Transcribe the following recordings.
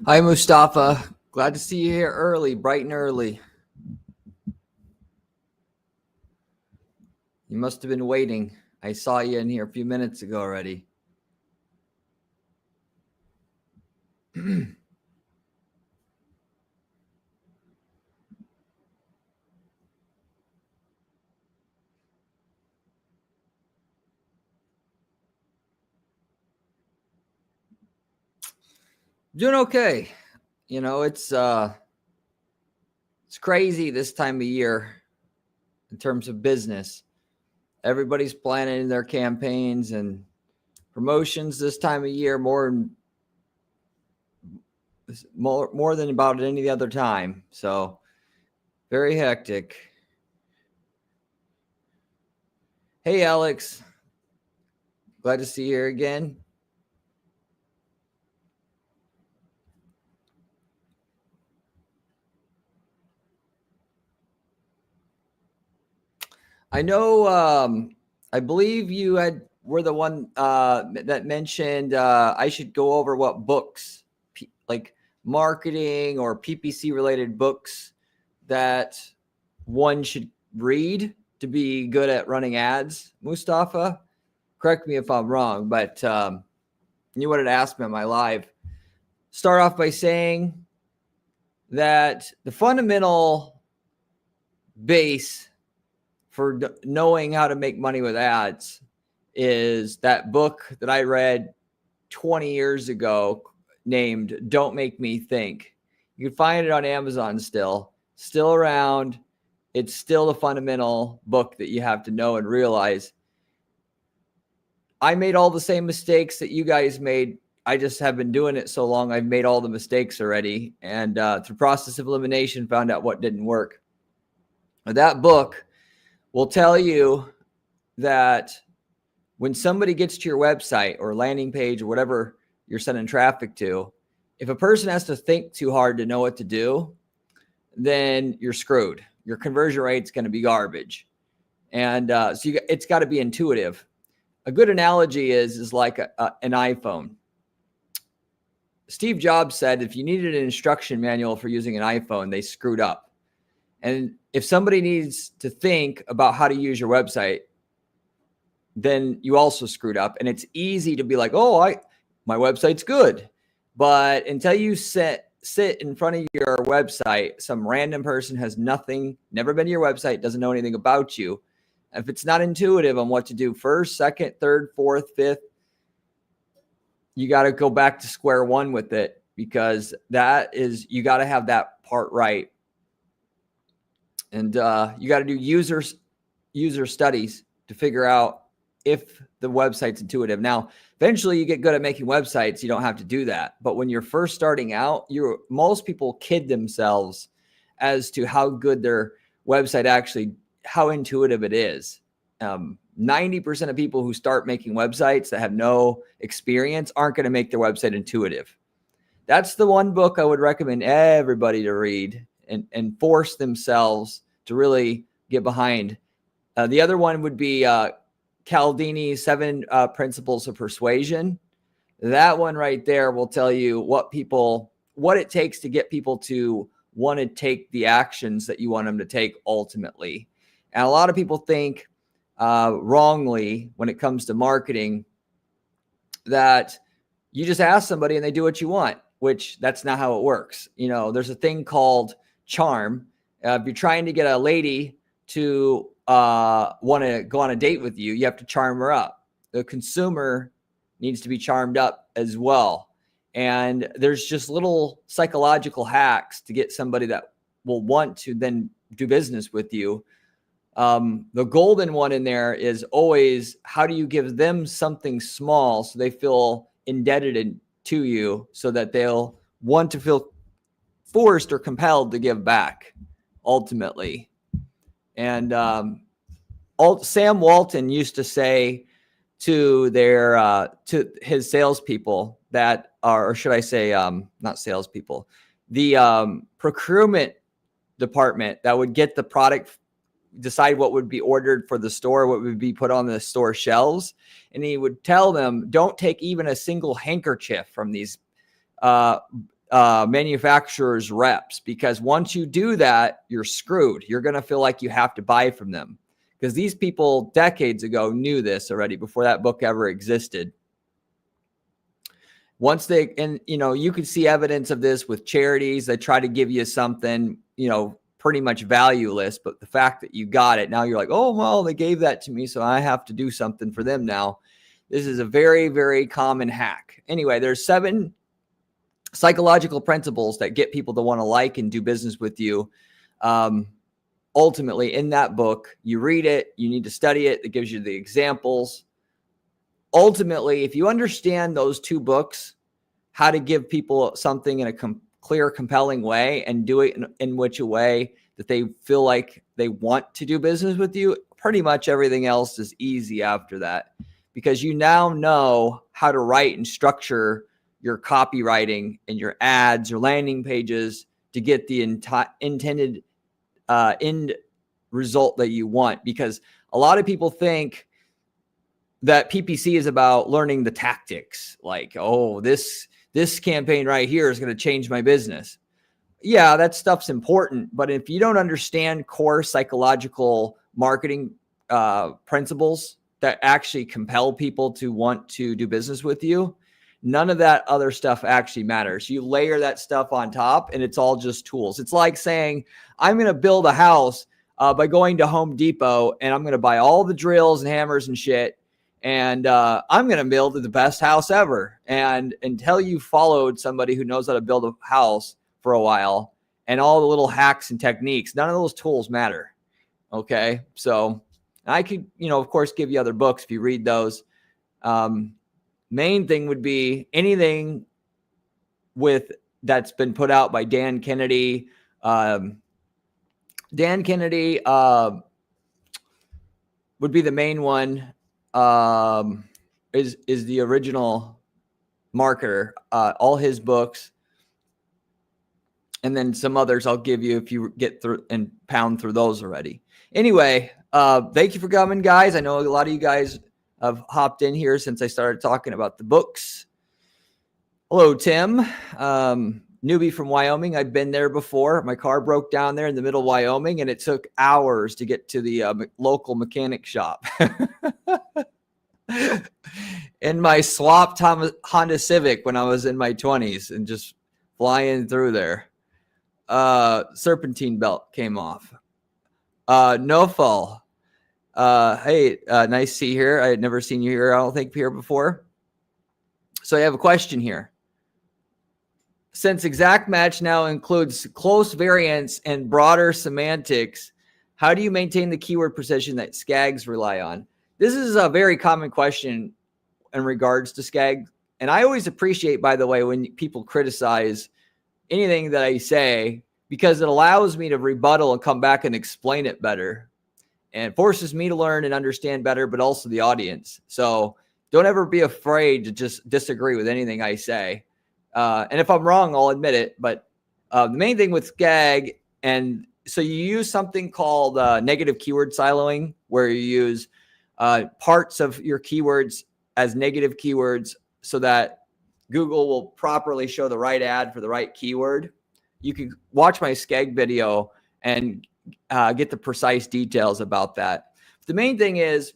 Hi, Mustafa. Glad to see you here early, bright and early. You must have been waiting. I saw you in here a few minutes ago already. Doing okay. You know, it's crazy this time of year in terms of business. Everybody's planning their campaigns and promotions this time of year more than about any other time. So very hectic. Hey, Alex. Glad to see you here again. I know. I believe you were the one that mentioned I should go over what books, like marketing or PPC related books, that one should read to be good at running ads. Mustafa, correct me if I'm wrong, but you wanted to ask me on my live. Start off by saying that the fundamental base for knowing how to make money with ads is that book that I read 20 years ago named Don't Make Me Think. You can find it on Amazon still around. It's still the fundamental book that you have to know and realize. I made all the same mistakes that you guys made. I just have been doing it so long. I've made all the mistakes already. And through process of elimination, found out what didn't work. That book will tell you that when somebody gets to your website or landing page or whatever you're sending traffic to, if a person has to think too hard to know what to do, then you're screwed. Your conversion rate's going to be garbage. And it's got to be intuitive. A good analogy is like an iPhone. Steve Jobs said if you needed an instruction manual for using an iPhone, they screwed up. And if somebody needs to think about how to use your website, then you also screwed up. And it's easy to be like, oh, my website's good. But until you sit in front of your website, some random person has never been to your website, doesn't know anything about you. If it's not intuitive on what to do first, second, third, fourth, fifth, you got to go back to square one with it, because you got to have that part right. And you got to do user studies to figure out if the website's intuitive. Now, eventually you get good at making websites. You don't have to do that. But when you're first starting out, most people kid themselves as to how good their website actually, how intuitive it is. 90% of people who start making websites that have no experience aren't going to make their website intuitive. That's the one book I would recommend everybody to read and force themselves to really get behind. The other one would be Cialdini's 7 Principles of Persuasion. That one right there will tell you what it takes to get people to want to take the actions that you want them to take ultimately. And a lot of people think wrongly when it comes to marketing that you just ask somebody and they do what you want, which that's not how it works. You know, there's a thing called charm. If you're trying to get a lady to want to go on a date with you, you have to charm her up. The consumer needs to be charmed up as well. And there's just little psychological hacks to get somebody that will want to then do business with you. The golden one in there is always, how do you give them something small so they feel indebted to you, so that they'll want to feel forced or compelled to give back ultimately. And Sam Walton used to say to to his salespeople that, or should I say, not salespeople, the procurement department that would get the product, decide what would be ordered for the store, what would be put on the store shelves. And he would tell them, don't take even a single handkerchief from these manufacturers' reps, because once you do that, you're screwed. You're going to feel like you have to buy from them, because these people decades ago knew this already before that book ever existed. Once they, and you can see evidence of this with charities. They try to give you something, pretty much valueless, but the fact that you got it, now you're like, oh, well, they gave that to me, so I have to do something for them now. This is a very, very common hack. Anyway, there's 7 psychological principles that get people to want to like and do business with you. Ultimately, in that book, you read it, you need to study it. It gives you the examples. Ultimately, if you understand those 2 books, how to give people something in a clear, compelling way, and do it in which a way that they feel like they want to do business with you, pretty much everything else is easy after that, because you now know how to write and structure your copywriting and your ads, your landing pages, to get the intended end result that you want. Because a lot of people think that PPC is about learning the tactics, like, oh, this campaign right here is going to change my business. Yeah, that stuff's important, but if you don't understand core psychological marketing principles that actually compel people to want to do business with you, none of that other stuff actually matters. You layer that stuff on top and it's all just tools. It's like saying, I'm going to build a house by going to Home Depot, and I'm going to buy all the drills and hammers and shit, and I'm going to build the best house ever. And until you followed somebody who knows how to build a house for a while, and all the little hacks and techniques, none of those tools matter. Okay. So I could, of course, give you other books if you read those. Main thing would be anything that's been put out by Dan Kennedy. Dan Kennedy would be the main one. Is the original marketer. All his books, and then some others I'll give you if you get through and pound through those already. Anyway, thank you for coming, guys. I know a lot of you guys have hopped in here since I started talking about the books. Hello, Tim. Newbie from Wyoming. I've been there before. My car broke down there in the middle of Wyoming, and it took hours to get to the local mechanic shop. In my swapped Honda Civic when I was in my 20s, and just flying through there. Serpentine belt came off. No fall. Hey, nice to see you here. I had never seen you here, I don't think, here before. So I have a question here. Since exact match now includes close variants and broader semantics, how do you maintain the keyword precision that SCAGs rely on? This is a very common question in regards to SCAG. And I always appreciate, by the way, when people criticize anything that I say, because it allows me to rebuttal and come back and explain it better, and forces me to learn and understand better, but also the audience. So don't ever be afraid to just disagree with anything I say. And if I'm wrong, I'll admit it. But the main thing with SCAG, and so you use something called negative keyword siloing, where you use parts of your keywords as negative keywords so that Google will properly show the right ad for the right keyword. You can watch my SCAG video and get the precise details about that. The main thing is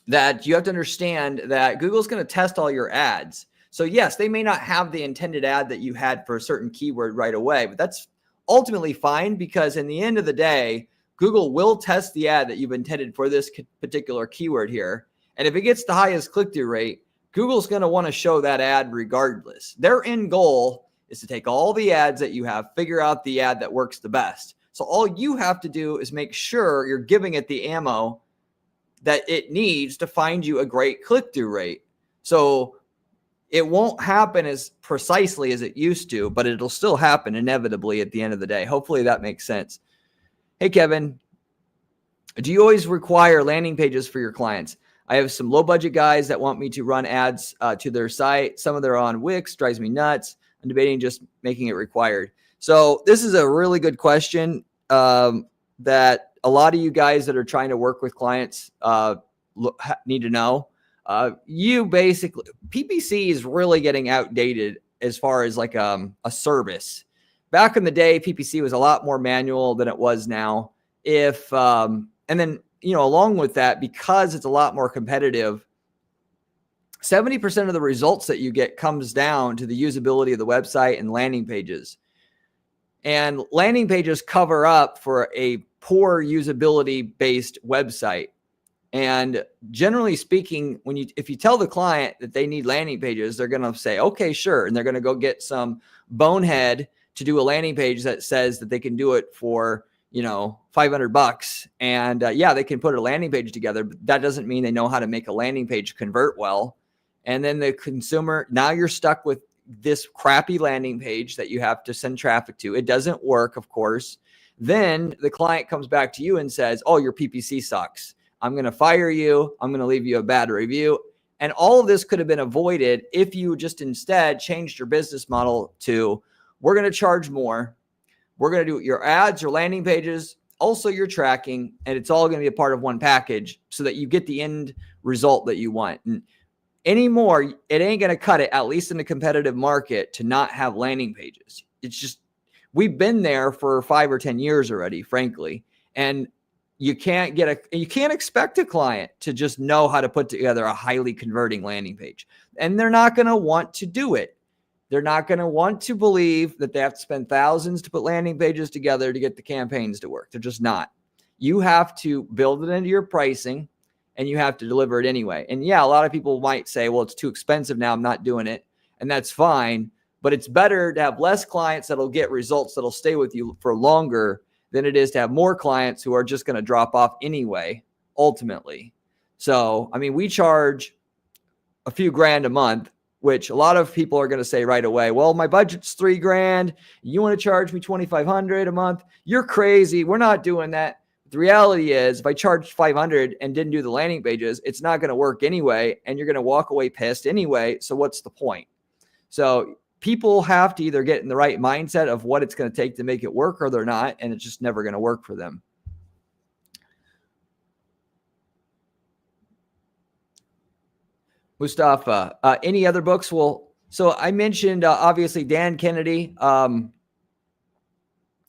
that you have to understand that Google's going to test all your ads. So yes, they may not have the intended ad that you had for a certain keyword right away, but that's ultimately fine, because in the end of the day, Google will test the ad that you've intended for this particular keyword here. And if it gets the highest click-through rate, Google's going to want to show that ad regardless. Their end goal is to take all the ads that you have, figure out the ad that works the best. So all you have to do is make sure you're giving it the ammo that it needs to find you a great click-through rate. So it won't happen as precisely as it used to, but it'll still happen inevitably at the end of the day. Hopefully that makes sense. Hey, Kevin, do you always require landing pages for your clients? I have some low budget guys that want me to run ads to their site. Some of them are on Wix, drives me nuts. I'm debating just making it required. So this is a really good question that a lot of you guys that are trying to work with clients need to know. You basically, PPC is really getting outdated as far as like a service. Back in the day, PPC was a lot more manual than it was now. And then, along with that, because it's a lot more competitive, 70% of the results that you get comes down to the usability of the website and landing pages. And landing pages cover up for a poor usability based website. And generally speaking, if you tell the client that they need landing pages, they're going to say, okay, sure. And they're going to go get some bonehead to do a landing page that says that they can do it for, $500. And they can put a landing page together, but that doesn't mean they know how to make a landing page convert well. And then the consumer, now you're stuck with this crappy landing page that you have to send traffic to. It doesn't work, of course. Then the client comes back to you and says, oh, your PPC sucks. I'm going to fire you. I'm going to leave you a bad review. And all of this could have been avoided if you just instead changed your business model to, we're going to charge more. We're going to do your ads, your landing pages, also your tracking, and it's all going to be a part of one package so that you get the end result that you want. And anymore, it ain't going to cut it, at least in the competitive market, to not have landing pages. It's just, we've been there for 5 or 10 years already, frankly. And you can't expect a client to just know how to put together a highly converting landing page. And they're not going to want to do it. They're not going to want to believe that they have to spend thousands to put landing pages together to get the campaigns to work. They're just not. You have to build it into your pricing, and you have to deliver it anyway. And yeah, a lot of people might say, well, it's too expensive now, I'm not doing it. And that's fine. But it's better to have less clients that'll get results that'll stay with you for longer than it is to have more clients who are just going to drop off anyway, ultimately. So, we charge a few grand a month, which a lot of people are going to say right away, well, my budget's $3,000. You want to charge me $2,500 a month? You're crazy. We're not doing that. The reality is, if I charged $500 and didn't do the landing pages, it's not going to work anyway, and you're going to walk away pissed anyway. So what's the point? So people have to either get in the right mindset of what it's going to take to make it work, or they're not, and it's just never going to work for them. Mustafa, any other books? Well, so I mentioned, obviously, Dan Kennedy.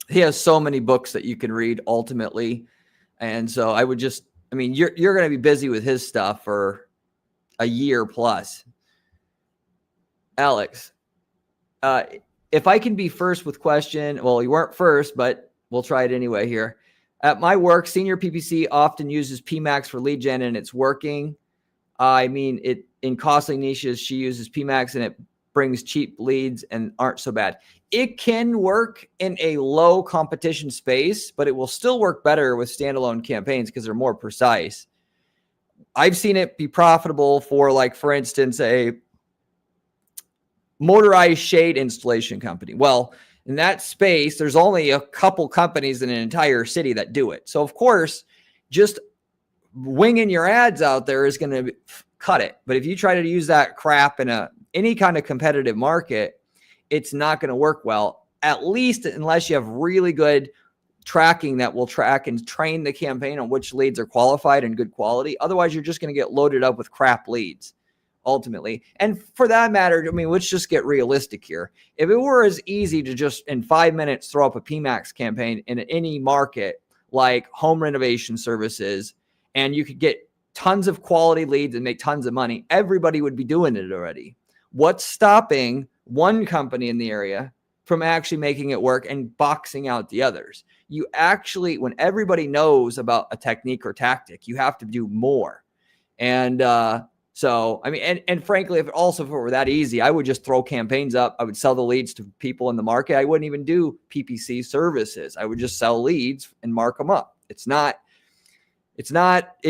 He has so many books that you can read ultimately. And so I would just, you're going to be busy with his stuff for a year plus. Alex, if I can be first with question, well, you weren't first, but we'll try it anyway here. At my work, senior PPC often uses PMax for lead gen, and it's working. In costly niches, she uses PMax and it brings cheap leads and aren't so bad. It can work in a low competition space, but it will still work better with standalone campaigns because they're more precise. I've seen it be profitable for, like, for instance, a motorized shade installation company. Well, in that space, there's only a couple companies in an entire city that do it. So, of course, just winging your ads out there is going to cut it. But if you try to use that crap in any kind of competitive market, it's not going to work well, at least unless you have really good tracking that will track and train the campaign on which leads are qualified and good quality. Otherwise, you're just going to get loaded up with crap leads ultimately. And for that matter, let's just get realistic here. If it were as easy to just in 5 minutes throw up a PMax campaign in any market like home renovation services, and you could get tons of quality leads and make tons of money, everybody would be doing it already. What's stopping one company in the area from actually making it work and boxing out the others? You actually, when everybody knows about a technique or tactic, you have to do more. And and frankly, if it were that easy, I would just throw campaigns up. I would sell the leads to people in the market. I wouldn't even do PPC services. I would just sell leads and mark them up. It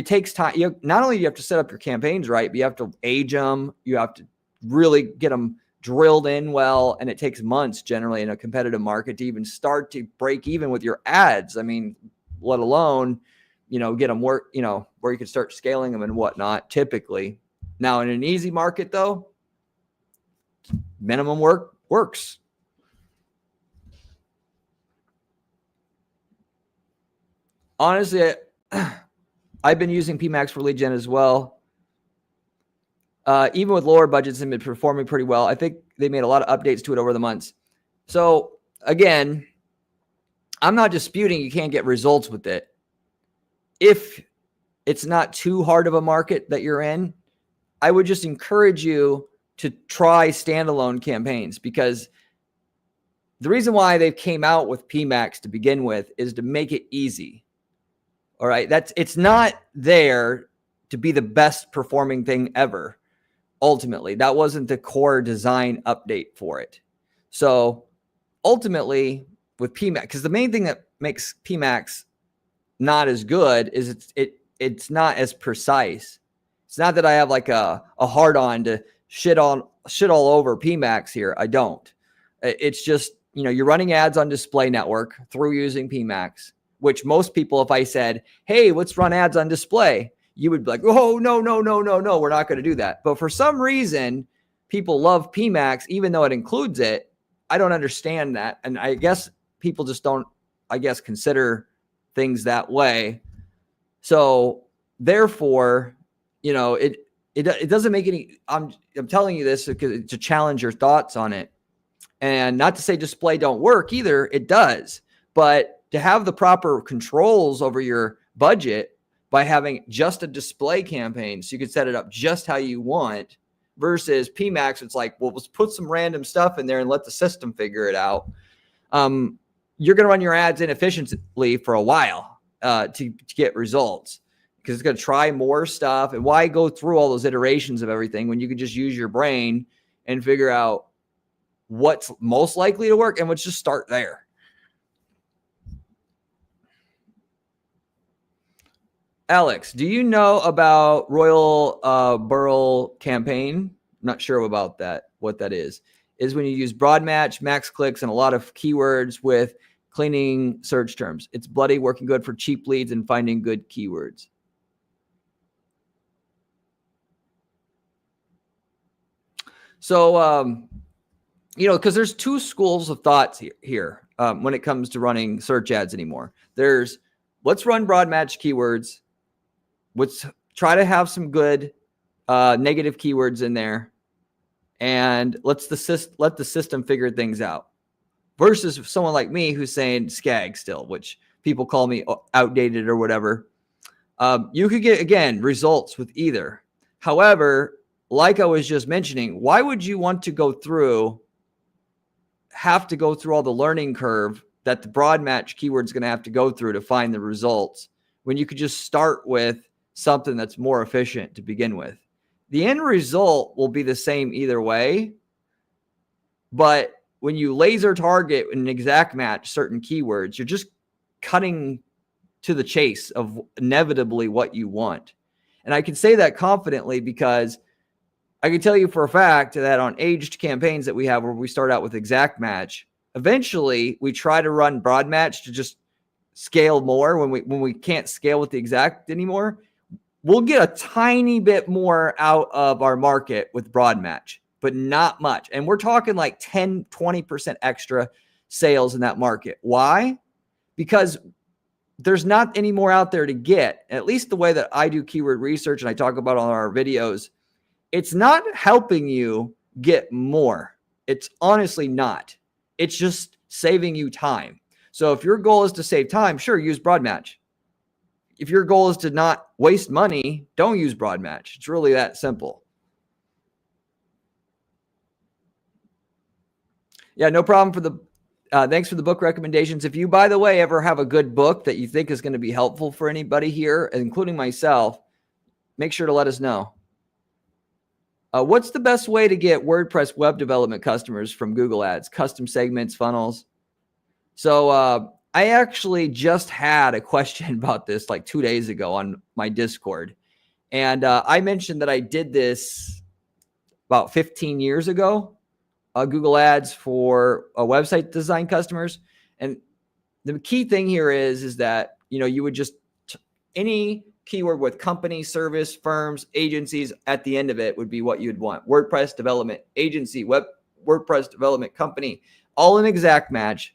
takes time. Not only do you have to set up your campaigns right, but you have to age them. You have to really get them drilled in well. And it takes months generally in a competitive market to even start to break even with your ads. Let alone, get them work, where you can start scaling them and whatnot typically. Now in an easy market though, minimum work works. Honestly, I've been using PMax for lead gen as well. even with lower budgets, have been performing pretty well. I think they made a lot of updates to it over the months. So again, I'm not disputing you can't get results with it. If it's not too hard of a market that you're in, I would just encourage you to try standalone campaigns, because the reason why they came out with PMax to begin with is to make it easy. All right. It's not there to be the best performing thing ever. Ultimately, that wasn't the core design update for it. So ultimately with PMax, because the main thing that makes PMax not as good is it's not as precise. It's not that I have like a hard on to shit all over PMax here. I don't. It's just, you're running ads on display network through using PMax, which most people, if I said, hey, let's run ads on display, you would be like, oh, no, we're not going to do that. But for some reason, people love PMax, even though it includes it. I don't understand that. And I guess people just don't, consider things that way. So therefore, it doesn't make any, I'm telling you this because to challenge your thoughts on it. And not to say display don't work either. It does. But to have the proper controls over your budget by having just a display campaign, so you can set it up just how you want, versus PMax, it's like, well, let's put some random stuff in there and let the system figure it out. You're going to run your ads inefficiently for a while to get results, because it's going to try more stuff. And why go through all those iterations of everything when you can just use your brain and figure out what's most likely to work, and let's just start there. Alex, do you know about Royal Burl campaign? Not sure about that. What that is when you use broad match, max clicks, and a lot of keywords with cleaning search terms. It's bloody, working good for cheap leads and finding good keywords. So, because there's two schools of thoughts here when it comes to running search ads anymore. There's, let's run broad match keywords. Let's try to have some good negative keywords in there, and let the system figure things out. Versus someone like me who's saying SCAG still, which people call me outdated or whatever. You could get, again, results with either. However, like I was just mentioning, why would you want to have to go through all the learning curve that the broad match keyword is going to have to go through to find the results, when you could just start with something that's more efficient to begin with? The end result will be the same either way, but when you laser target and exact match certain keywords, you're just cutting to the chase of inevitably what you want. And I can say that confidently because I can tell you for a fact that on aged campaigns that we have where we start out with exact match, eventually we try to run broad match to just scale more. When we can't scale with the exact anymore, we'll get a tiny bit more out of our market with broad match, but not much. And we're talking like 10, 20% extra sales in that market. Why? Because there's not any more out there to get. At least the way that I do keyword research and I talk about on our videos, it's not helping you get more. It's honestly not. It's just saving you time. So if your goal is to save time, sure, use broad match. If your goal is to not waste money, don't use broad match. It's really that simple. Yeah, no problem for the thanks for the book recommendations. If you, by the way, ever have a good book that you think is going to be helpful for anybody here, including myself, make sure to let us know. What's the best way to get WordPress web development customers from Google Ads? Custom segments, funnels. So I actually just had a question about this like 2 days ago on my Discord. And I mentioned that I did this about 15 years ago. Google Ads for website design customers. And the key thing here is that, you would just, any keyword with company, service, firms, agencies at the end of it would be what you'd want. WordPress development agency, WordPress development company, all an exact match.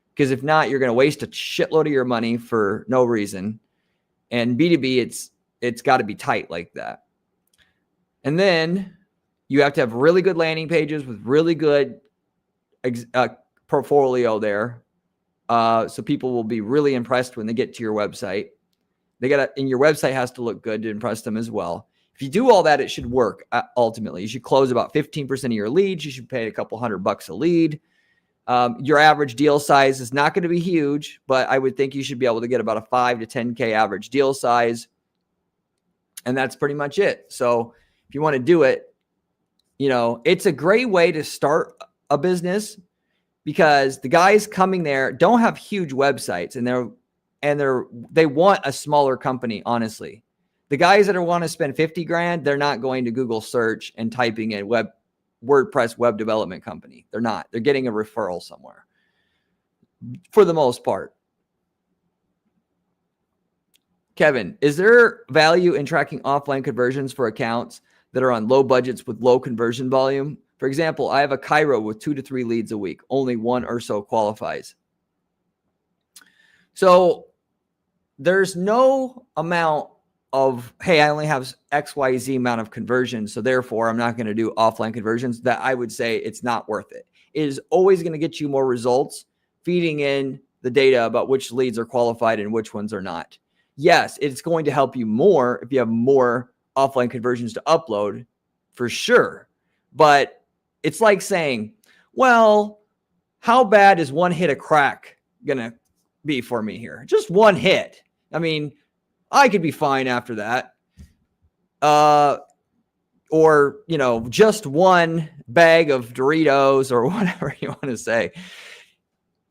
Because if not, you're going to waste a shitload of your money for no reason. And B2B, it's got to be tight like that. And then You have to have really good landing pages with really good portfolio there. So people will be really impressed when they get to your website. And your website has to look good to impress them as well. If you do all that, it should work. Ultimately, you should close about 15% of your leads. You should pay a couple $100 a lead. Your average deal size is not going to be huge, but I would think you should be able to get about a 5 to 10K average deal size. And that's pretty much it. So if you want to do it, it's a great way to start a business, because the guys coming there don't have huge websites, and they want a smaller company. Honestly, the guys that want to spend 50 grand, they're not going to Google search and typing in WordPress web development company. They're not. They're getting a referral somewhere for the most part. Kevin, is there value in tracking offline conversions for accounts that are on low budgets with low conversion volume? For example, I have a Cairo with 2 to 3 leads a week. Only 1 or so qualifies. So there's no amount of, hey, I only have XYZ amount of conversions, so therefore I'm not going to do offline conversions, that I would say it's not worth it. It is always going to get you more results feeding in the data about which leads are qualified and which ones are not. Yes, it's going to help you more if you have more offline conversions to upload, for sure. But it's like saying, well, how bad is one hit of crack going to be for me here? Just one hit. I mean, I could be fine after that. Or, just one bag of Doritos or whatever you want to say.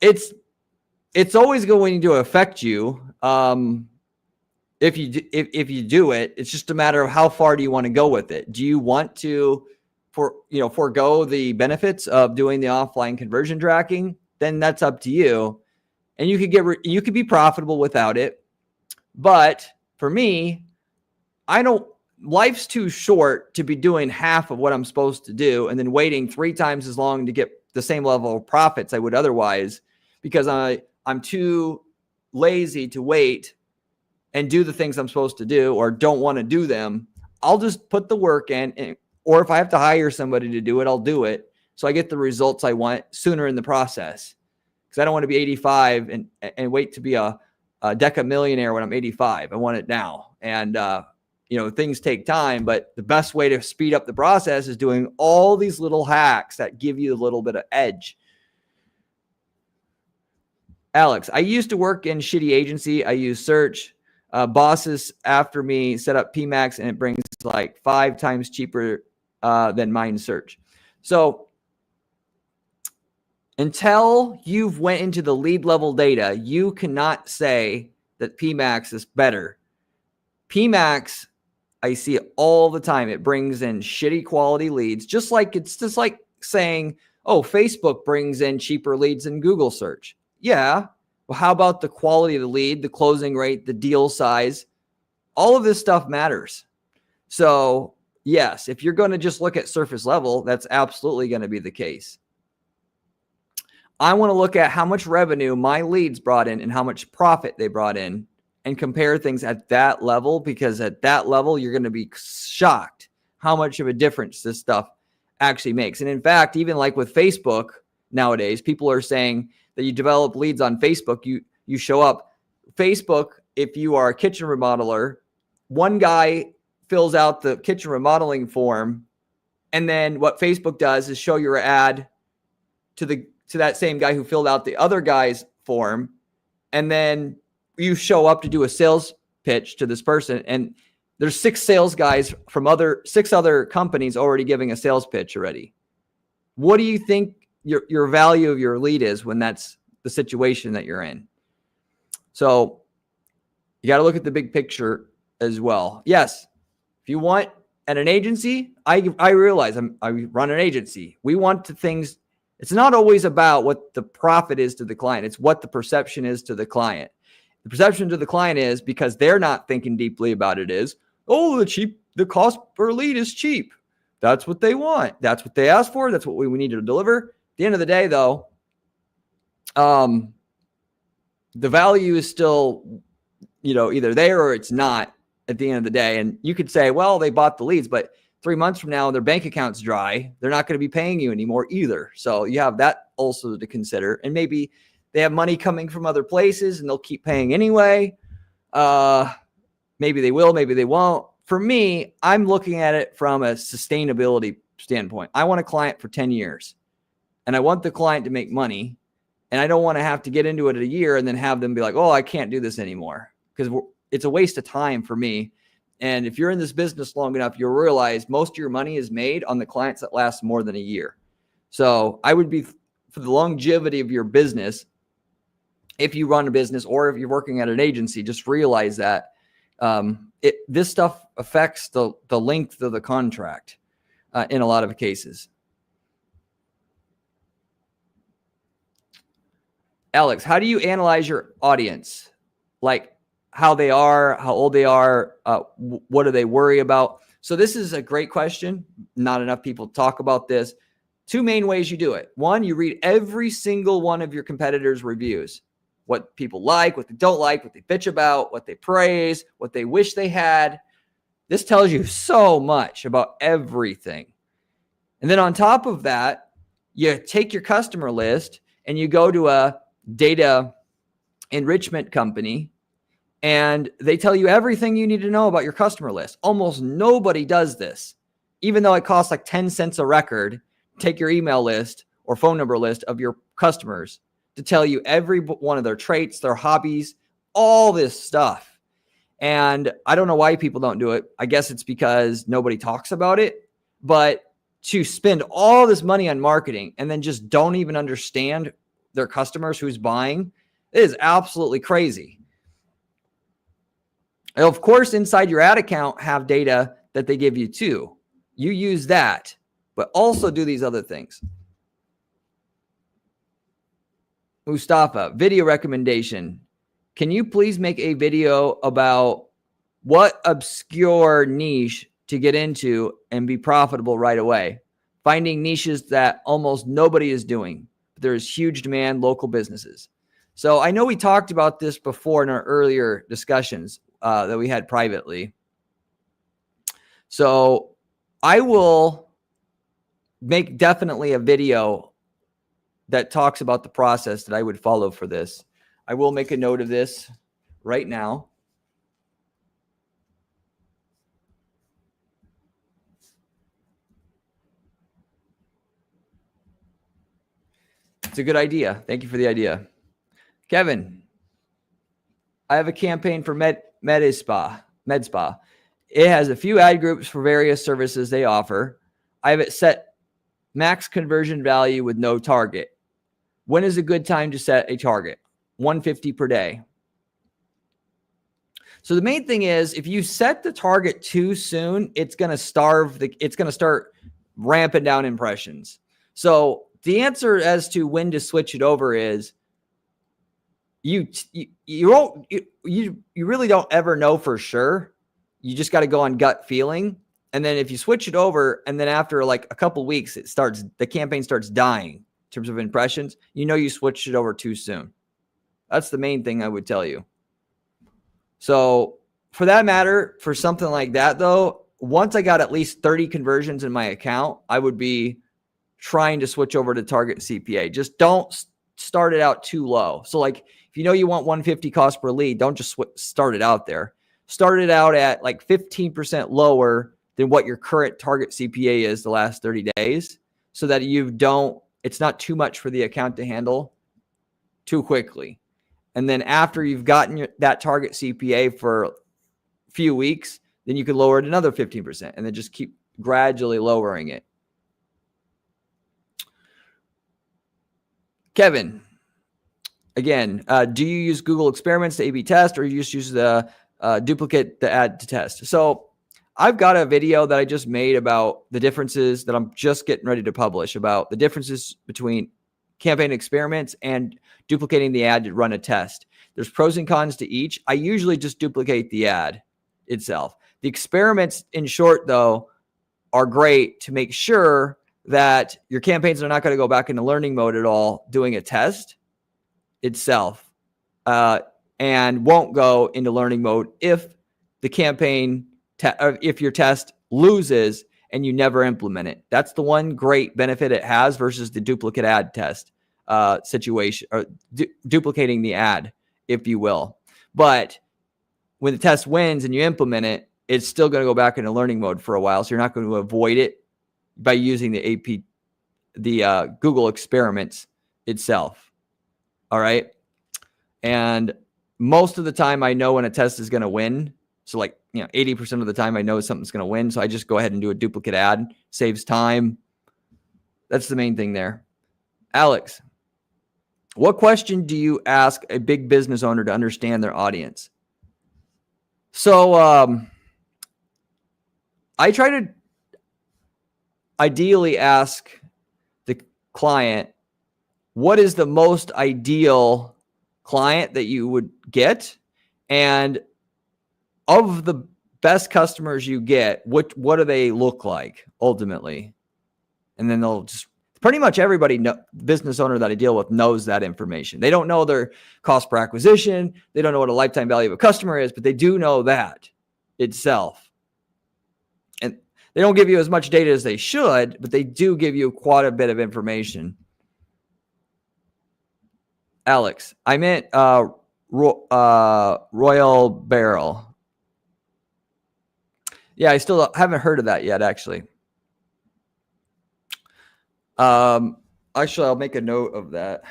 It's always going to affect you. If you do it, it's just a matter of how far do you want to go with it. Do you want to forego the benefits of doing the offline conversion tracking? Then that's up to you. And you could be profitable without it. But for me, life's too short to be doing half of what I'm supposed to do and then waiting 3 times as long to get the same level of profits I would otherwise, because I'm too lazy to wait and do the things I'm supposed to do, or don't want to do them. I'll just put the work in, or if I have to hire somebody to do it, I'll do it, so I get the results I want sooner in the process. Because I don't want to be 85 and wait to be a deca millionaire when I'm 85. I want it now. And things take time, but the best way to speed up the process is doing all these little hacks that give you a little bit of edge. Alex, I used to work in shitty agency. I use search. Bosses after me set up PMax, and it brings like 5 times cheaper than mine search. So until you've went into the lead level data, you cannot say that PMax is better. PMax, I see it all the time. It brings in shitty quality leads, it's just like saying, oh, Facebook brings in cheaper leads than Google search. Yeah. Well, how about the quality of the lead, the closing rate, the deal size? All of this stuff matters. So yes, if you're going to just look at surface level, that's absolutely going to be the case. I want to look at how much revenue my leads brought in and how much profit they brought in, and compare things at that level, because at that level, you're going to be shocked how much of a difference this stuff actually makes. And in fact, even like with Facebook nowadays, people are saying that you develop leads on Facebook, you show up. Facebook, if you are a kitchen remodeler, one guy fills out the kitchen remodeling form, and then what Facebook does is show your ad to that same guy who filled out the other guy's form, and then you show up to do a sales pitch to this person, and there's 6 sales guys from 6 other companies already giving a sales pitch already. What do you think your value of your lead is when that's the situation that you're in? So you got to look at the big picture as well. Yes, if you want at an agency, I realize I run an agency. We want things. It's not always about what the profit is to the client. It's what the perception is to the client. The perception to the client is, because they're not thinking deeply about it, is, oh, the cost per lead is cheap. That's what they want. That's what they asked for. That's what we need to deliver. At the end of the day, though, the value is still, either there or it's not at the end of the day. And you could say, well, they bought the leads, but 3 months from now, their bank account's dry. They're not going to be paying you anymore either. So you have that also to consider. And maybe they have money coming from other places and they'll keep paying anyway. Maybe they will, maybe they won't. For me, I'm looking at it from a sustainability standpoint. I want a client for 10 years and I want the client to make money. And I don't want to have to get into it a year and then have them be like, oh, I can't do this anymore, because it's a waste of time for me. And if you're in this business long enough, you'll realize most of your money is made on the clients that last more than a year. So I would be, for the longevity of your business, if you run a business or if you're working at an agency, just realize that this stuff affects the length of the contract in a lot of cases. Alex, how do you analyze your audience? Like how they are, how old they are, what do they worry about? So this is a great question. Not enough people talk about this. 2 main ways you do it. One, you read every single one of your competitors' reviews. What people like, what they don't like, what they bitch about, what they praise, what they wish they had. This tells you so much about everything. And then on top of that, you take your customer list and you go to a data enrichment company and they tell you everything you need to know about your customer list. Almost nobody does this, even though it costs like 10 cents a record. Take your email list or phone number list of your customers to tell you every one of their traits, their hobbies, all this stuff. And I don't know why people don't do it. I guess it's because nobody talks about it. But to spend all this money on marketing and then just don't even understand their customers who's buying, it is absolutely crazy. And of course, inside your ad account have data that they give you too. You use that, but also do these other things. Mustafa, video recommendation. Can you please make a video about what obscure niche to get into and be profitable right away? Finding niches that almost nobody is doing. There's huge demand, local businesses. So I know we talked about this before in our earlier discussions that we had privately. So I will make definitely a video that talks about the process that I would follow for this. I will make a note of this right now. It's a good idea. Thank you for the idea. Kevin, I have a campaign for MedSpa. It has a few ad groups for various services they offer. I have it set max conversion value with no target. When is a good time to set a target? 150 per day. So the main thing is, if you set the target too soon, it's going to start ramping down impressions. So the answer as to when to switch it over is you really don't ever know for sure. You just got to go on gut feeling. And then if you switch it over and then after like a couple weeks, the campaign starts dying in terms of impressions, you switched it over too soon. That's the main thing I would tell you. So for that matter, for something like that though, once I got at least 30 conversions in my account, I would be trying to switch over to target CPA. Just don't start it out too low. So like if you want 150 cost per lead, don't just start it out there. Start it out at like 15% lower than what your current target CPA is the last 30 days so that it's not too much for the account to handle too quickly. And then after you've gotten that target CPA for a few weeks, then you can lower it another 15% and then just keep gradually lowering it. Kevin, again, do you use Google Experiments to A/B test, or you just use the duplicate the ad to test? So I've got a video that I just made about the differences that I'm just getting ready to publish about the differences between campaign experiments and duplicating the ad to run a test. There's pros and cons to each. I usually just duplicate the ad itself. The experiments, in short, though, are great to make sure that your campaigns are not going to go back into learning mode at all doing a test itself, and won't go into learning mode if the campaign, if your test loses and you never implement it. That's the one great benefit it has versus the duplicate ad test situation, or duplicating the ad, if you will. But when the test wins and you implement it, it's still going to go back into learning mode for a while. So you're not going to avoid it by using the Google experiments itself. All right. And most of the time I know when a test is going to win. So 80% of the time I know something's going to win. So I just go ahead and do a duplicate ad, saves time. That's the main thing there. Alex, what question do you ask a big business owner to understand their audience? So I try to ideally ask the client, what is the most ideal client that you would get? And of the best customers you get, what do they look like ultimately? And then they'll just, pretty much everybody, business owner that I deal with knows that information. They don't know their cost per acquisition. They don't know what a lifetime value of a customer is, but they do know that itself. And they don't give you as much data as they should, but they do give you quite a bit of information. Alex, I meant Royal Barrel. Yeah, I still haven't heard of that yet, actually. Actually, I'll make a note of that.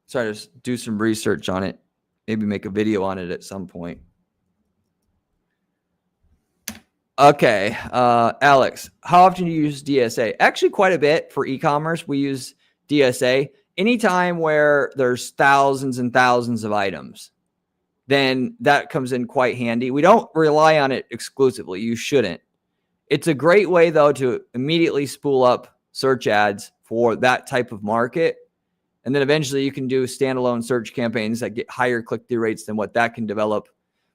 Try to do some research on it. Maybe make a video on it at some point. Okay, Alex, how often do you use DSA? Actually, quite a bit for e-commerce. We use DSA anytime where there's thousands and thousands of items. Then that comes in quite handy. We don't rely on it exclusively. You shouldn't. It's a great way, though, to immediately spool up search ads for that type of market. And then eventually you can do standalone search campaigns that get higher click-through rates than what that can develop.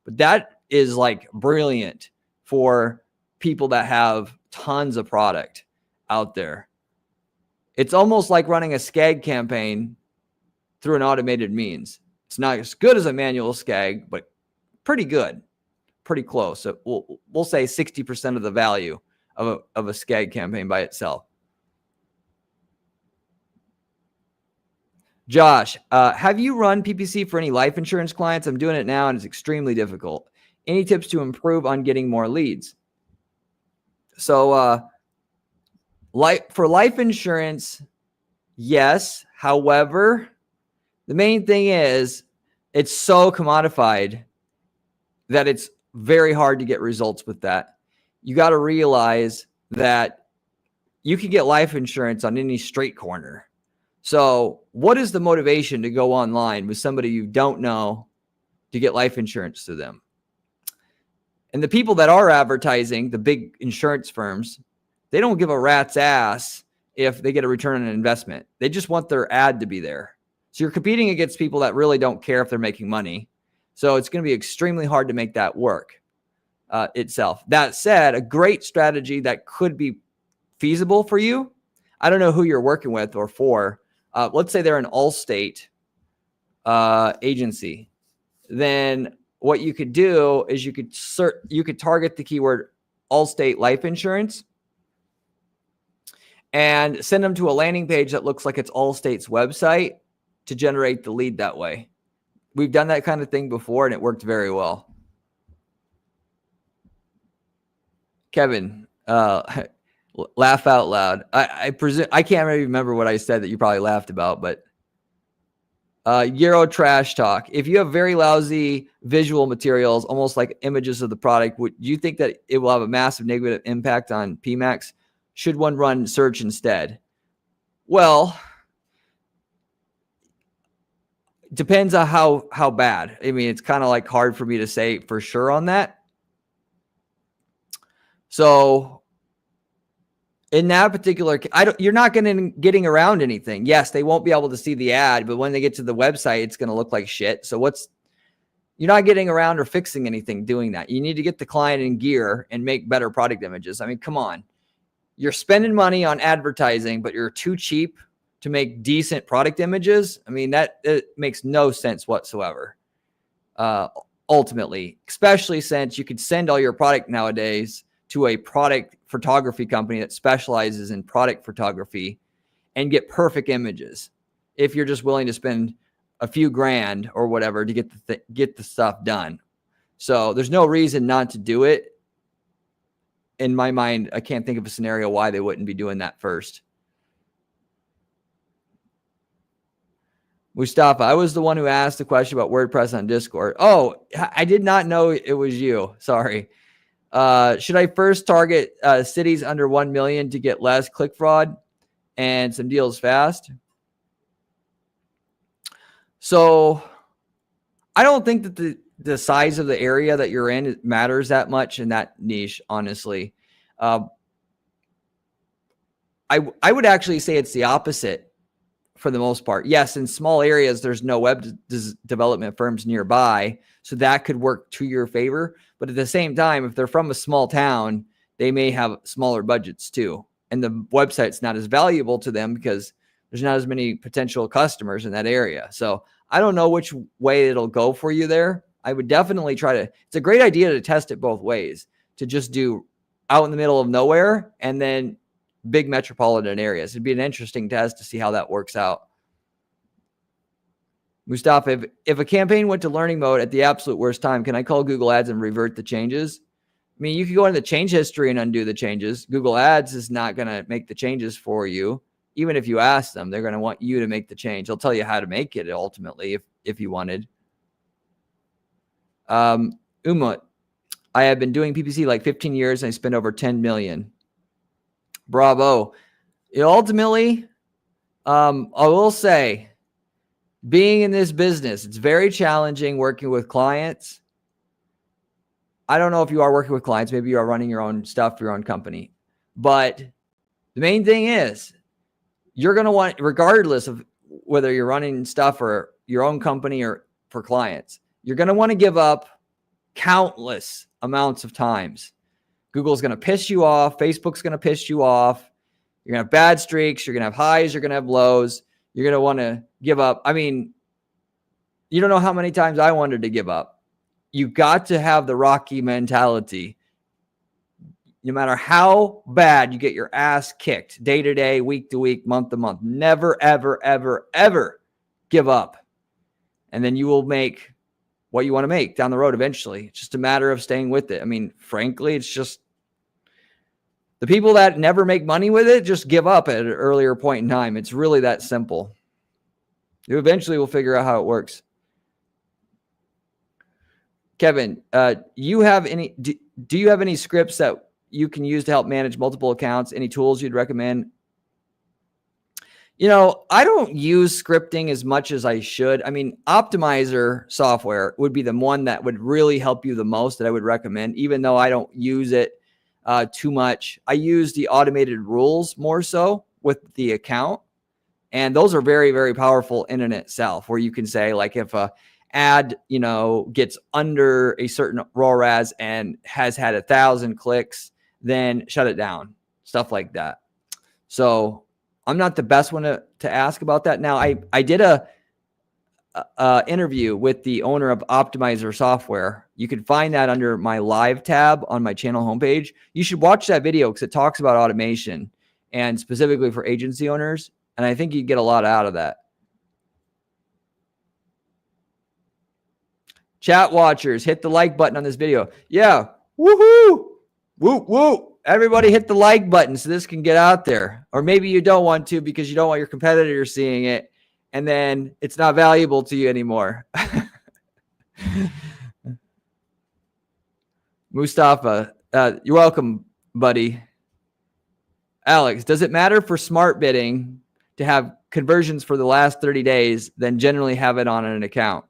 But that is brilliant for people that have tons of product out there. It's almost like running a SCAG campaign through an automated means. It's not as good as a manual SCAG, but pretty good, pretty close. So we'll say 60% of the value of a SCAG campaign by itself. Josh, have you run PPC for any life insurance clients? I'm doing it now and it's extremely difficult. Any tips to improve on getting more leads? So for life insurance, yes. However, the main thing is it's so commodified that it's very hard to get results with that. You got to realize that you can get life insurance on any street corner. So what is the motivation to go online with somebody you don't know to get life insurance to them? And the people that are advertising, the big insurance firms, they don't give a rat's ass if they get a return on investment. They just want their ad to be there. So you're competing against people that really don't care if they're making money. So it's going to be extremely hard to make that work itself. That said, a great strategy that could be feasible for you. I don't know who you're working with or for. Let's say they're an Allstate agency. Then what you could do is you could target the keyword Allstate life insurance and send them to a landing page that looks like it's Allstate's website to generate the lead that way. We've done that kind of thing before and it worked very well. Kevin, laugh out loud. I presume I can't really remember what I said that you probably laughed about, but Euro trash talk. If you have very lousy visual materials, almost like images of the product, would you think that it will have a massive negative impact on PMax? Should one run search instead? Well, depends on how bad. I mean, it's kind of like hard for me to say for sure on that. So in that particular, you're not getting around anything. Yes, they won't be able to see the ad, but when they get to the website, it's going to look like shit. So you're not getting around or fixing anything doing that. You need to get the client in gear and make better product images. I mean, come on. You're spending money on advertising, but you're too cheap to make decent product images. I mean, it makes no sense whatsoever. ultimately, especially since you could send all your product nowadays to a product photography company that specializes in product photography and get perfect images if you're just willing to spend a few grand or whatever to get the stuff done. So there's no reason not to do it. In my mind, I can't think of a scenario why they wouldn't be doing that first. Mustafa, I was the one who asked the question about WordPress on Discord. Oh, I did not know it was you. Sorry. Should I first target cities under 1 million to get less click fraud and some deals fast? So I don't think that the size of the area that you're in matters that much in that niche, honestly. I would actually say it's the opposite for the most part. Yes, in small areas, there's no web development firms nearby, so that could work to your favor. But at the same time, if they're from a small town, they may have smaller budgets too. And the website's not as valuable to them because there's not as many potential customers in that area. So I don't know which way it'll go for you there. I would definitely try to, it's a great idea to test it both ways, to just do out in the middle of nowhere and then big metropolitan areas. It'd be an interesting test to see how that works out. Mustafa, if a campaign went to learning mode at the absolute worst time, can I call Google Ads and revert the changes? I mean, you could go into the change history and undo the changes. Google Ads is not going to make the changes for you. Even if you ask them, they're going to want you to make the change. They'll tell you how to make it ultimately if you wanted. Umut, I have been doing PPC like 15 years and I spend over 10 million. Bravo. Ultimately, I will say, being in this business, it's very challenging working with clients. I don't know if you are working with clients. Maybe you are running your own stuff for your own company. But the main thing is, you're going to want, regardless of whether you're running stuff for your own company or for clients, you're going to want to give up countless amounts of times. Google's going to piss you off. Facebook's going to piss you off. You're going to have bad streaks. You're going to have highs. You're going to have lows. You're going to want to give up. I mean, you don't know how many times I wanted to give up. You got to have the Rocky mentality. No matter how bad you get your ass kicked day to day, week to week, month to month, never, ever, ever, ever give up. And then you will make what you want to make down the road eventually. It's just a matter of staying with it. I mean, frankly, it's just the people that never make money with it just give up at an earlier point in time. It's really that simple. You eventually will figure out how it works. Kevin, do you have any scripts that you can use to help manage multiple accounts? Any tools you'd recommend? You know, I don't use scripting as much as I should. I mean, Optimizer software would be the one that would really help you the most that I would recommend, even though I don't use it too much. I use the automated rules more so with the account. And those are very, very powerful in and itself, where you can say, like, if a ad, gets under a certain ROAS and has had 1,000 clicks, then shut it down, stuff like that. So I'm not the best one to ask about that. Now, I did a interview with the owner of Optimizer software. You can find that under my live tab on my channel homepage. You should watch that video because it talks about automation and specifically for agency owners. And I think you get a lot out of that. Chat watchers, hit the like button on this video. Yeah. Woohoo. Woo, woo. Everybody hit the like button so this can get out there. Or maybe you don't want to because you don't want your competitor seeing it, and then it's not valuable to you anymore. Mustafa, you're welcome, buddy. Alex, does it matter for smart bidding to have conversions for the last 30 days than generally have it on an account?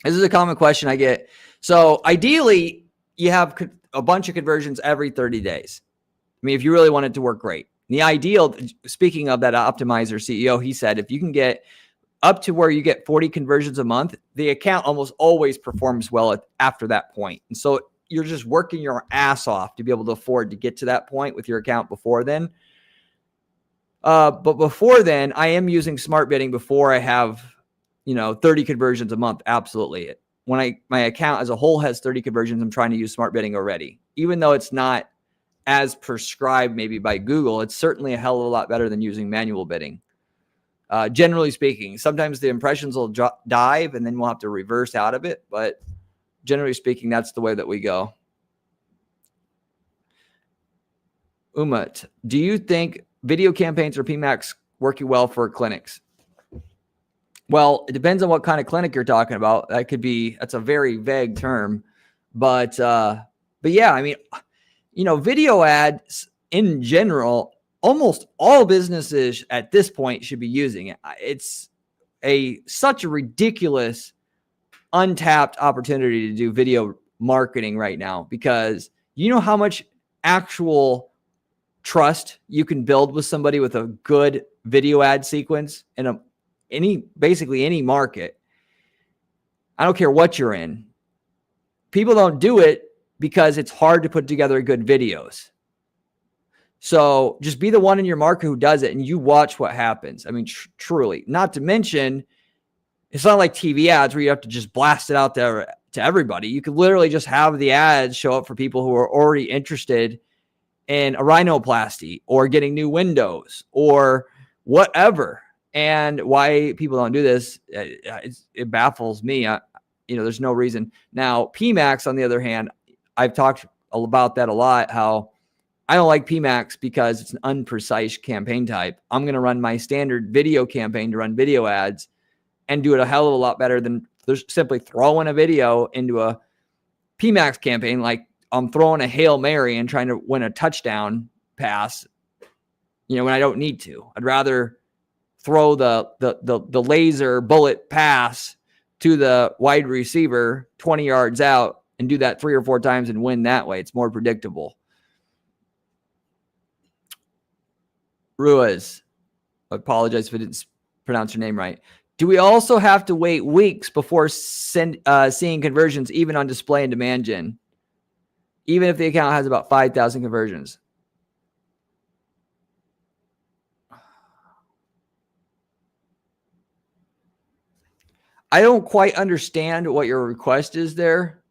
This is a common question I get. So ideally, you have a bunch of conversions every 30 days. I mean, if you really want it to work great. The ideal, speaking of that Optimizer CEO, he said, if you can get up to where you get 40 conversions a month, the account almost always performs well after that point. And so you're just working your ass off to be able to afford to get to that point with your account before then. But before then, I am using smart bidding before I have 30 conversions a month. Absolutely. when my account as a whole has 30 conversions, I'm trying to use smart bidding already. Even though it's not as prescribed maybe by Google, it's certainly a hell of a lot better than using manual bidding. Generally speaking, sometimes the impressions will dive and then we'll have to reverse out of it. But generally speaking, that's the way that we go. Umut, do you think video campaigns or PMax working well for clinics? Well, it depends on what kind of clinic you're talking about. That's a very vague term, but yeah, I mean, video ads in general, almost all businesses at this point should be using it. It's such a ridiculous, untapped opportunity to do video marketing right now, because you know how much actual trust you can build with somebody with a good video ad sequence in basically any market. I don't care what you're in. People don't do it because it's hard to put together good videos. So just be the one in your market who does it, and you watch what happens. I mean, truly. Not to mention, it's not like TV ads where you have to just blast it out there to everybody. You could literally just have the ads show up for people who are already interested in a rhinoplasty or getting new windows or whatever. And why people don't do this, it baffles me. There's no reason. Now, PMax, on the other hand, I've talked about that a lot, how I don't like PMax because it's an unprecise campaign type. I'm going to run my standard video campaign to run video ads and do it a hell of a lot better than just simply throwing a video into a PMax campaign like I'm throwing a Hail Mary and trying to win a touchdown pass, when I don't need to. I'd rather throw the laser bullet pass to the wide receiver 20 yards out and do that 3 or 4 times and win that way. It's more predictable. Ruiz, I apologize if I didn't pronounce your name right. Do we also have to wait weeks before seeing conversions even on display and demand gen, even if the account has about 5,000 conversions? I don't quite understand what your request is there.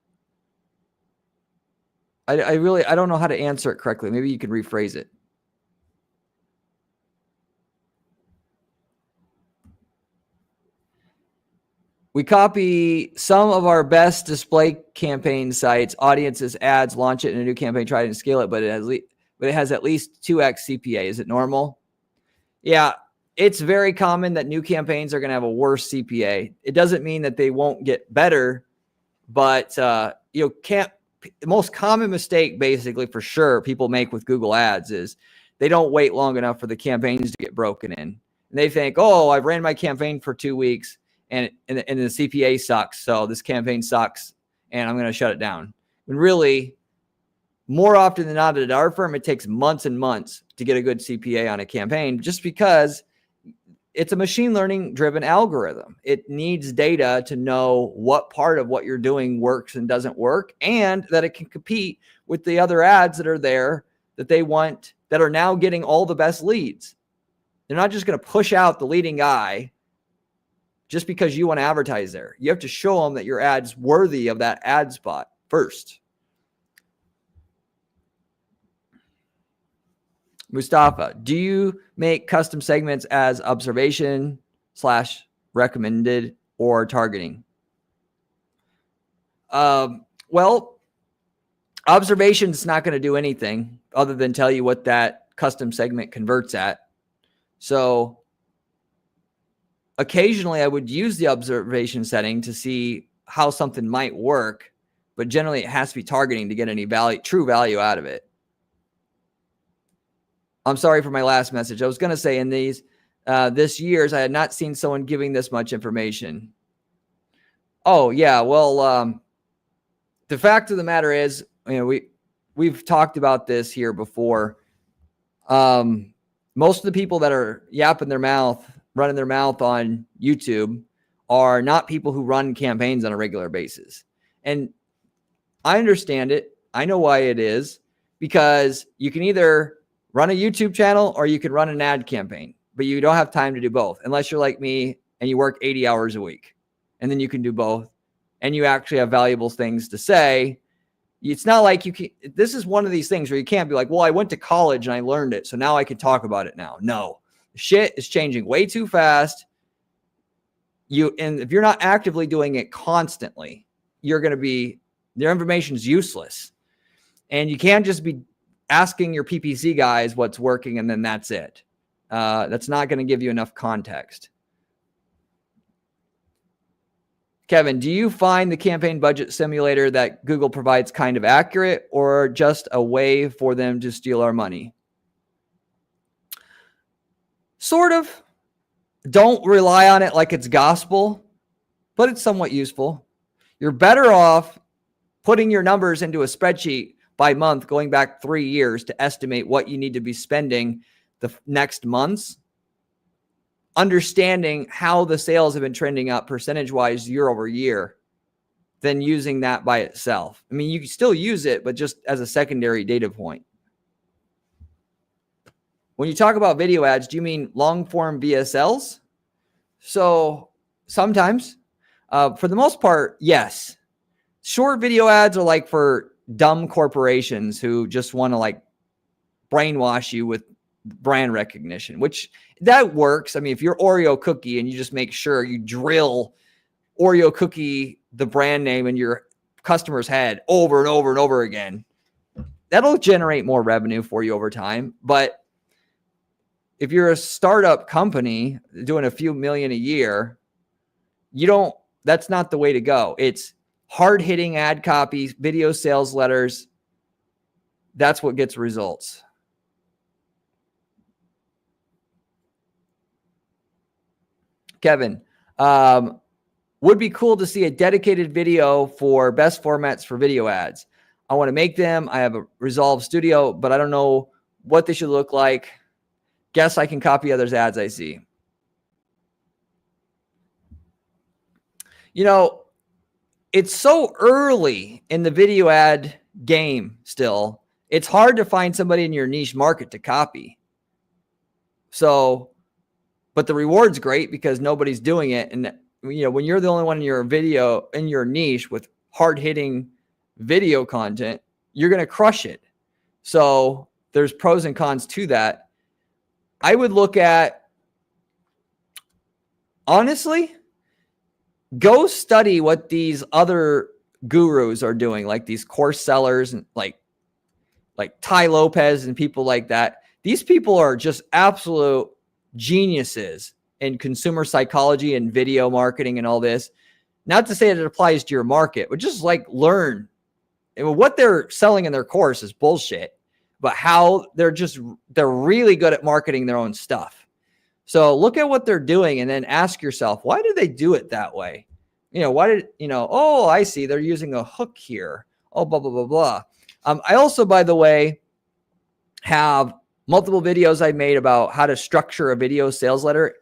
I don't know how to answer it correctly. Maybe you can rephrase it. We copy some of our best display campaign sites, audiences, ads, launch it in a new campaign, try and scale it, but it has at least 2x CPA. Is it normal? Yeah, it's very common that new campaigns are going to have a worse CPA. It doesn't mean that they won't get better, but the most common mistake, basically, for sure, people make with Google Ads is they don't wait long enough for the campaigns to get broken in. And they think, oh, I've ran my campaign for 2 weeks and the CPA sucks, so this campaign sucks, and I'm going to shut it down. When really, more often than not at our firm, it takes months and months to get a good CPA on a campaign, just because it's a machine learning driven algorithm. It needs data to know what part of what you're doing works and doesn't work, and that it can compete with the other ads that are there that they want, that are now getting all the best leads. They're not just going to push out the leading guy just because you want to advertise there. You have to show them that your ad's worthy of that ad spot first. Mustafa, do you make custom segments as observation / recommended or targeting? Well, observation is not going to do anything other than tell you what that custom segment converts at. So occasionally I would use the observation setting to see how something might work, but generally it has to be targeting to get any true value out of it. I'm sorry for my last message. I was going to say in this year's, I had not seen someone giving this much information. Oh yeah. Well, the fact of the matter is, we've talked about this here before. Most of the people that are yapping their mouth, running their mouth on YouTube are not people who run campaigns on a regular basis. And I understand it. I know why it is, because you can either run a YouTube channel or you can run an ad campaign, but you don't have time to do both unless you're like me and you work 80 hours a week, and then you can do both and you actually have valuable things to say, it's not like you can, this is one of these things where you can't be like, well, I went to college and I learned it, so now I can talk about it now. No, shit is changing way too fast. And if you're not actively doing it constantly, your information is useless. And you can't just be asking your PPC guys what's working and then that's it. That's not going to give you enough context. Kevin, do you find the campaign budget simulator that Google provides kind of accurate, or just a way for them to steal our money? Sort of. Don't rely on it like it's gospel, but it's somewhat useful. You're better off putting your numbers into a spreadsheet by month, going back 3 years to estimate what you need to be spending the next months, understanding how the sales have been trending up percentage-wise year over year, than using that by itself. I mean, you can still use it, but just as a secondary data point. When you talk about video ads, do you mean long-form VSLs? So sometimes, for the most part, yes. Short video ads are like for dumb corporations who just want to like brainwash you with brand recognition, which that works. I mean, if you're Oreo cookie and you just make sure you drill Oreo cookie, the brand name, in your customer's head over and over and over again, that'll generate more revenue for you over time. But if you're a startup company doing a few million a year, that's not the way to go. It's hard-hitting ad copies, video sales letters. That's what gets results. Kevin, would be cool to see a dedicated video for best formats for video ads. I want to make them. I have a Resolve Studio, but I don't know what they should look like. Guess I can copy others' ads I see. You know, it's so early in the video ad game still. It's hard to find somebody in your niche market to copy. So, but the reward's great because nobody's doing it. And, you know, when you're the only one in your video, in your niche with hard-hitting video content, you're going to crush it. So there's pros and cons to that. I would look at, honestly, go study what these other gurus are doing, like these course sellers and like Ty Lopez and people like that. These people are just absolute geniuses in consumer psychology and video marketing and all this. Not to say that it applies to your market, but just like learn. And what they're selling in their course is bullshit, but how they're really good at marketing their own stuff. So look at what they're doing and then ask yourself, why did they do it that way? You know, oh, I see. They're using a hook here. Oh, blah, blah, blah, blah. I also, by the way, have multiple videos I made about how to structure a video sales letter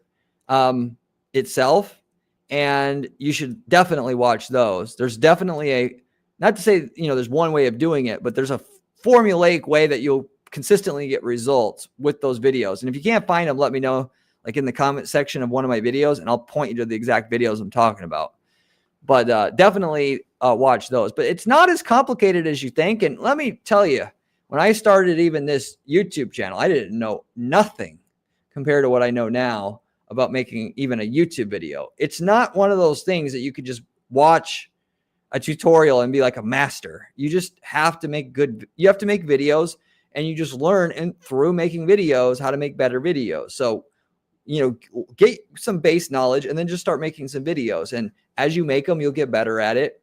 itself. And you should definitely watch those. There's definitely not to say, you know, there's one way of doing it, but there's a formulaic way that you'll consistently get results with those videos. And if you can't find them, let me know, like in the comment section of one of my videos, and I'll point you to the exact videos I'm talking about. But definitely watch those. But it's not as complicated as you think. And let me tell you, when I started even this YouTube channel, I didn't know nothing compared to what I know now about making even a YouTube video. It's not one of those things that you could just watch a tutorial and be like a master. You just have to make videos, and you just learn through making videos how to make better videos. So, you know, get some base knowledge and then just start making some videos. And as you make them, you'll get better at it.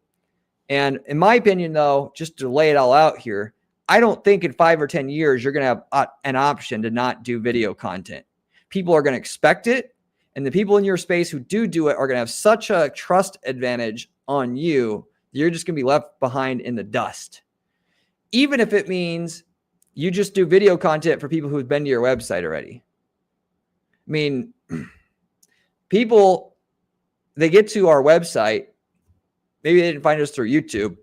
And in my opinion, though, just to lay it all out here, I don't think in 5 or 10 years, you're going to have an option to not do video content. People are going to expect it. And the people in your space who do it are going to have such a trust advantage on you. You're just going to be left behind in the dust. Even if it means you just do video content for people who've been to your website already. I mean, people, they get to our website. Maybe they didn't find us through YouTube.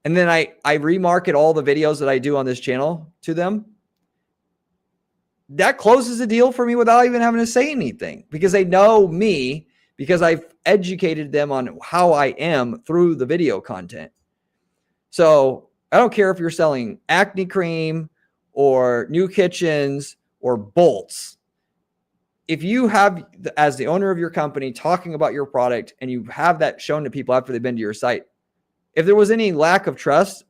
And then I remarket all the videos that I do on this channel to them. That closes the deal for me without even having to say anything, because they know me, because I've educated them on how I am through the video content. So I don't care if you're selling acne cream or new kitchens or bolts. If you have, as the owner of your company, talking about your product and you have that shown to people after they've been to your site, if there was any lack of trust,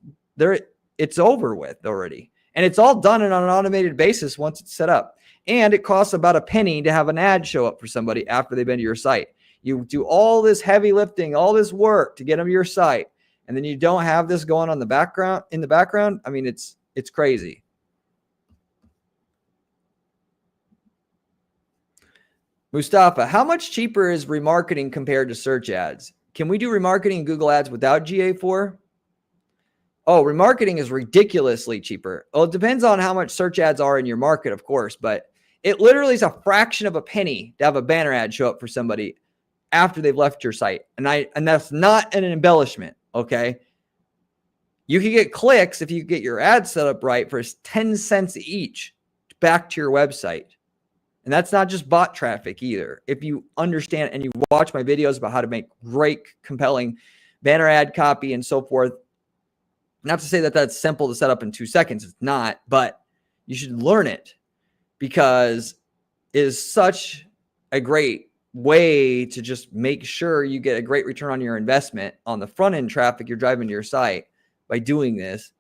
it's over with already. And it's all done on an automated basis once it's set up. And it costs about a penny to have an ad show up for somebody after they've been to your site. You do all this heavy lifting, all this work to get them to your site, and then you don't have this going on in the background. I mean, it's crazy. Mustafa, how much cheaper is remarketing compared to search ads? Can we do remarketing in Google Ads without GA4? Oh, remarketing is ridiculously cheaper. Well, it depends on how much search ads are in your market, of course, but it literally is a fraction of a penny to have a banner ad show up for somebody after they've left your site. And that's not an embellishment, okay? You can get clicks if you get your ad set up right for 10 cents each back to your website. And that's not just bot traffic either. If you understand and you watch my videos about how to make great, compelling banner ad copy and so forth, not to say that that's simple to set up in 2 seconds. It's not, but you should learn it because it is such a great way to just make sure you get a great return on your investment on the front end traffic you're driving to your site by doing this.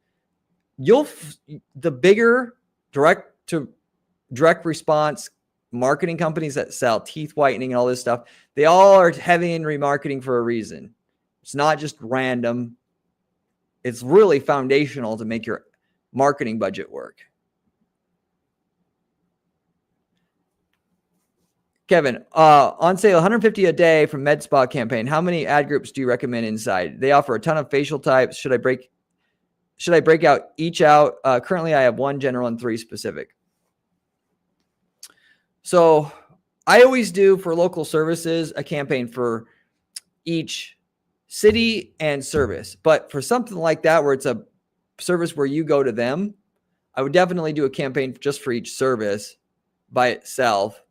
The bigger direct response marketing companies that sell teeth whitening and all this stuff, they all are heavy in remarketing for a reason. It's not just random. It's really foundational to make your marketing budget work. Kevin, on sale, $150 a day from MedSpa campaign. How many ad groups do you recommend inside? They offer a ton of facial types. Should I break out each out? Currently, I have 1 general and 3 specific. So I always do for local services a campaign for each city and service. But for something like that, where it's a service where you go to them, I would definitely do a campaign just for each service by itself,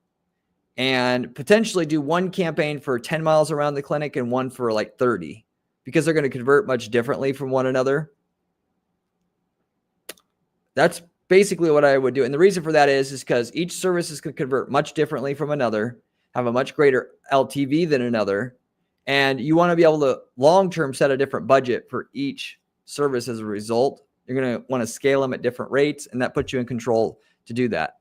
and potentially do 1 campaign for 10 miles around the clinic and 1 for like 30, because they're going to convert much differently from one another. That's basically what I would do. And the reason for that is because each service is going to convert much differently from another, have a much greater LTV than another. And you want to be able to long-term set a different budget for each service as a result. You're going to want to scale them at different rates, and that puts you in control to do that.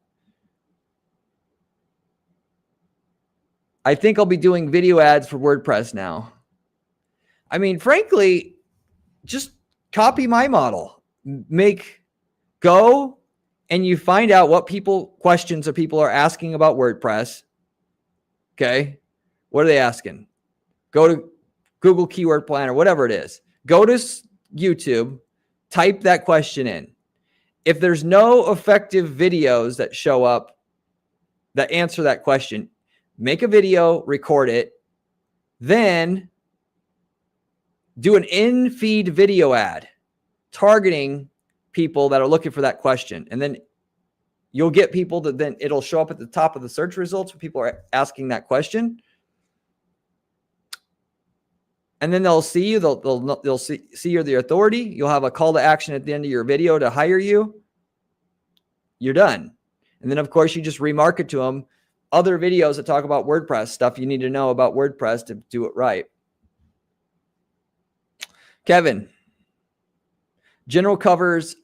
I think I'll be doing video ads for WordPress now. I mean, frankly, just copy my model. Go and you find out what questions people are asking about WordPress. Okay. What are they asking? Go to Google Keyword Planner, whatever it is. Go to YouTube, type that question in. If there's no effective videos that show up that answer that question, make a video, record it, then do an in-feed video ad targeting people that are looking for that question. And then you'll get people that then it'll show up at the top of the search results when people are asking that question. And then they'll see you, they'll see you're the authority. You'll have a call to action at the end of your video to hire you. You're done. And then of course you just remarket to them other videos that talk about WordPress, stuff you need to know about WordPress to do it right. Kevin, general covers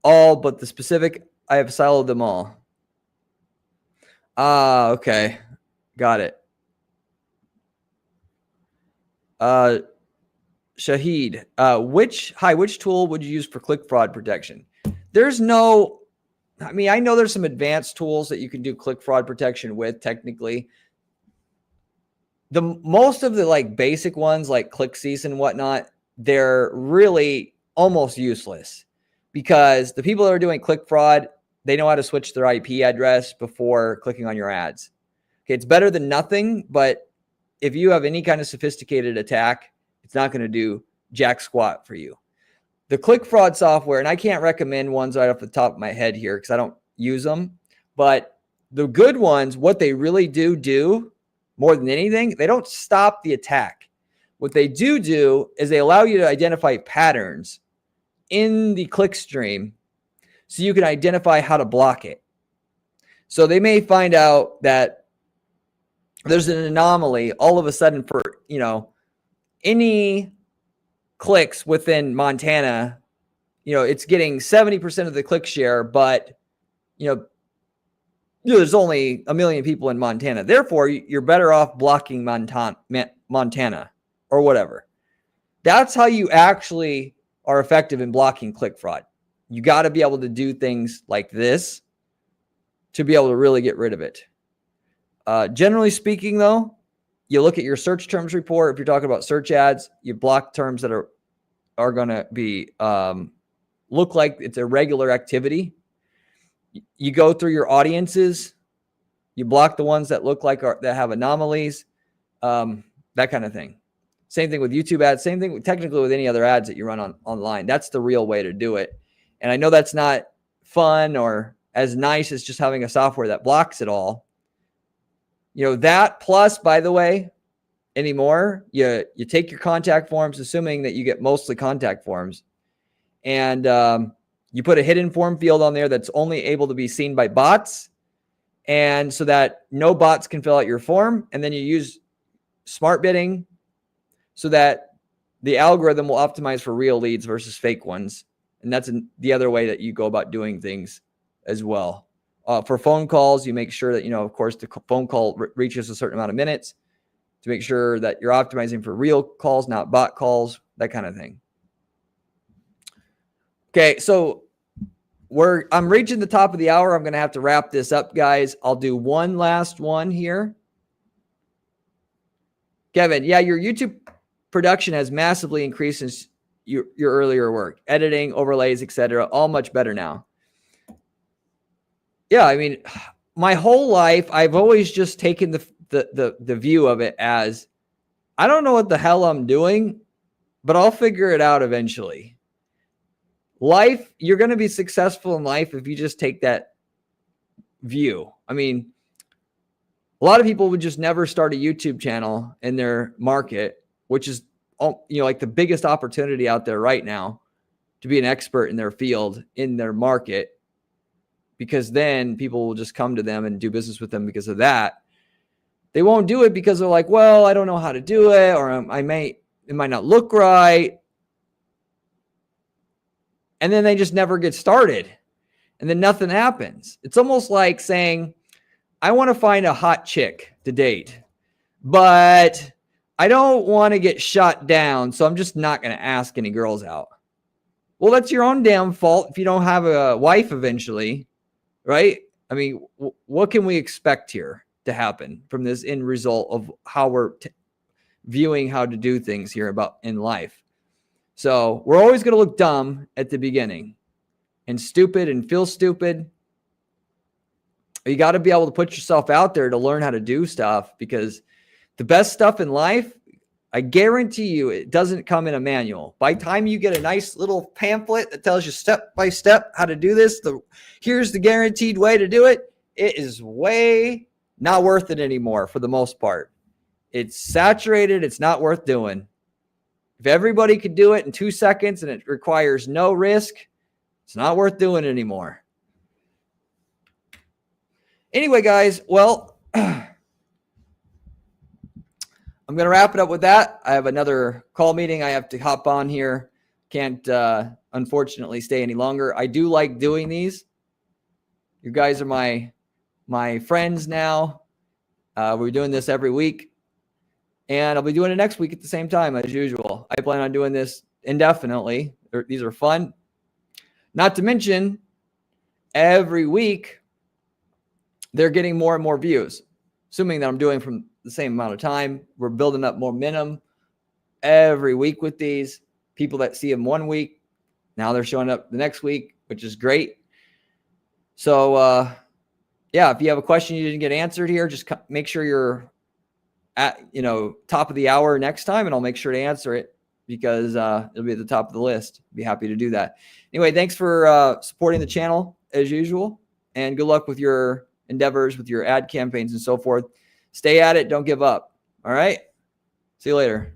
all, but the specific, I have siloed them all. Okay. Got it. Shahid, which tool would you use for click fraud protection? There's no, I mean, I know there's some advanced tools that you can do click fraud protection with technically. Most of the like basic ones like ClickCease and whatnot, they're really almost useless because the people that are doing click fraud, they know how to switch their IP address before clicking on your ads. Okay, it's better than nothing, but if you have any kind of sophisticated attack, it's not going to do jack squat for you. The click fraud software, and I can't recommend ones right off the top of my head here because I don't use them, but the good ones, what they really do more than anything, they don't stop the attack. What they do is they allow you to identify patterns in the click stream so you can identify how to block it. So they may find out that there's an anomaly all of a sudden for, any clicks within Montana, it's getting 70% of the click share, but, there's only 1 million people in Montana. Therefore, you're better off blocking Montana or whatever. That's how you actually are effective in blocking click fraud. You got to be able to do things like this to be able to really get rid of it. Generally speaking, though, you look at your search terms report. If you're talking about search ads, you block terms that are going to be look like it's irregular activity. You go through your audiences. You block the ones that look like that have anomalies, that kind of thing. Same thing with YouTube ads. Same thing technically with any other ads that you run online. That's the real way to do it. And I know that's not fun or as nice as just having a software that blocks it all. That plus, by the way, anymore, you take your contact forms, assuming that you get mostly contact forms, and you put a hidden form field on there that's only able to be seen by bots, and so that no bots can fill out your form. And then you use smart bidding so that the algorithm will optimize for real leads versus fake ones. And that's the other way that you go about doing things as well. For phone calls, you make sure that, of course, the phone call reaches a certain amount of minutes to make sure that you're optimizing for real calls, not bot calls, that kind of thing. Okay, so I'm reaching the top of the hour. I'm going to have to wrap this up, guys. I'll do one last one here. Kevin, yeah, your YouTube production has massively increased since your earlier work. Editing, overlays, etc., all much better now. Yeah, I mean, my whole life, I've always just taken the view of it as, I don't know what the hell I'm doing, but I'll figure it out eventually. Life, you're going to be successful in life if you just take that view. I mean, a lot of people would just never start a YouTube channel in their market, which is, like the biggest opportunity out there right now to be an expert in their field, in their market. Because then people will just come to them and do business with them because of that. They won't do it because they're like, well, I don't know how to do it, or it might not look right. And then they just never get started. And then nothing happens. It's almost like saying, I want to find a hot chick to date, but I don't want to get shot down, so I'm just not going to ask any girls out. Well, that's your own damn fault if you don't have a wife eventually. Right? I mean, what can we expect here to happen from this end result of how we're viewing how to do things here in life? So we're always going to look dumb at the beginning and stupid and feel stupid. You got to be able to put yourself out there to learn how to do stuff, because the best stuff in life, I guarantee you, it doesn't come in a manual. By the time you get a nice little pamphlet that tells you step by step how to do this, here's the guaranteed way to do it, it is way not worth it anymore for the most part. It's saturated. It's not worth doing. If everybody could do it in 2 seconds and it requires no risk, it's not worth doing it anymore. Anyway, guys, well, I'm going to wrap it up with that. I have another call meeting I have to hop on here. Can't, unfortunately, stay any longer. I do like doing these. You guys are my friends now. We're doing this every week. And I'll be doing it next week at the same time as usual. I plan on doing this indefinitely. These are fun. Not to mention, every week, they're getting more and more views. Assuming that I'm doing from the same amount of time, we're building up momentum every week with these. People that see them 1 week, now they're showing up the next week, which is great. So, yeah, if you have a question you didn't get answered here, just make sure you're at, top of the hour next time, and I'll make sure to answer it, because it'll be at the top of the list. Be happy to do that. Anyway, thanks for supporting the channel as usual, and good luck with your endeavors with your ad campaigns and so forth. Stay at it. Don't give up. All right. See you later.